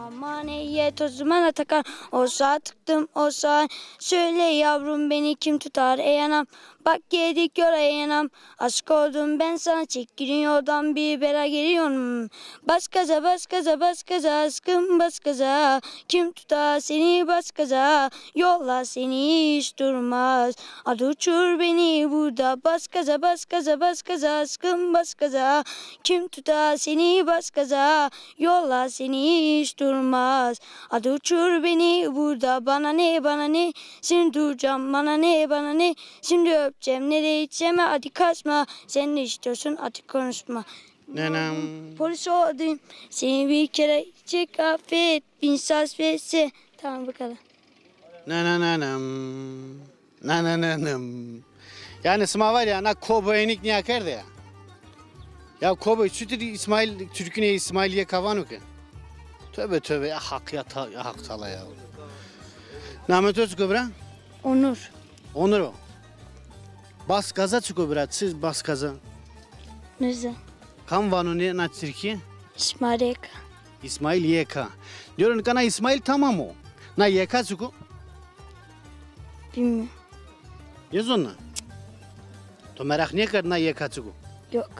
Aman eye tozuma takar. Olsa tıktım olsa. Söyle yavrum beni kim tutar ey anam. Bak yedik yola ey anam. Aşk oldum ben sana çekilin yoldan bir bela geliyorum. Bas gaza bas gaza bas gaza aşkım bas gaza. Kim tutar seni bas gaza. Yolla seni hiç durmaz. Adı uçur beni burada. Bas gaza bas gaza bas gaza aşkım bas gaza. Kim tutar seni bas gaza. Yolla seni hiç durmaz. Adı uçur beni burada. Bana ne bana ne. Şimdi duracağım bana ne bana ne. Şimdi öpeceğim nereye içeceğim. Hadi kaçma. Sen ne istiyorsun hadi konuşma. Nenem. Polis olayım. Seni bir kere çek affet. Bin saz verse. Tamam bakalım. Nenem. Nenem. Yani sıma var ya, na koboynik niye kerdi ya? Ya koboy sütü İsmail, Türk'üne İsmail'ye kavanı ki. Tövbe tövbe ya hak ya, ya hak tala ya. Namet öz kubra? Onur. Onur o. Bas gaza çıkıyor brat, siz bas gaza. Nerede? Kam vanu ne na Türkiye? İsmail. İsmail YK. Diyorum kana İsmail tamam o. Na YK çıkıyor. Bilmiyorum. Yaz onu. To merak niye kırdın na YK çıkıyor? Yok.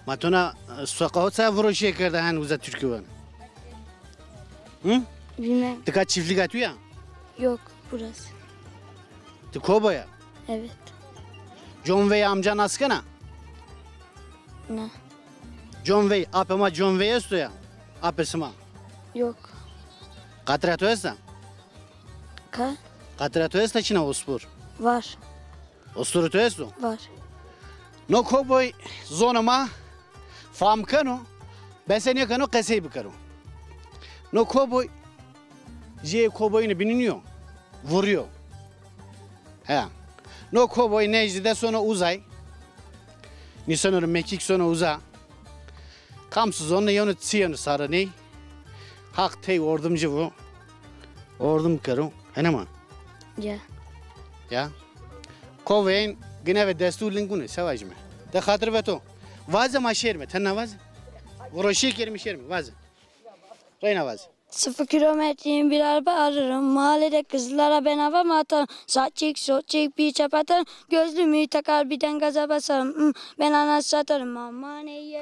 Matona sokağıtsa vuruşu kırdı hani uza Türkiye var. Hı? Bilmem. Tıka çiftlik atıyor ya. Yok burası. Tıkoboya. Evet. John Way amcan askana. Ne? John Way. Apema John Way esto ya. Apesima. Yok. Katrato esta. Ka? Katrato esta çina ospur. Var. Osturu to esto. Var. No koboy zonama fam kano. Besene kano kasey bikaro. No koboy je koboyunu bininiyor. Vuruyor. He. No koboy necde sonra uzay. Ni sonra mekik sonra uza. Kamsız onu yanı tsiyonu sarı ney. Hak tey ordumcu bu. Ordum karo. Hene ma. Ya. Ya. Koveyn gine ve desturlin gune savaş mı? De hatır ve to. Vazı ma şer mi? Tenna vazı. Voroşi kermi şer mi? Vazı. Reyna vazı. 0 kilometreyim bir araba ararım. Mahallede kızlara ben havama atarım. Saç çek, sol çek, bir çap atarım. Gözlüğümü takar birden gaza basarım. Ben anaç satarım. Aman ey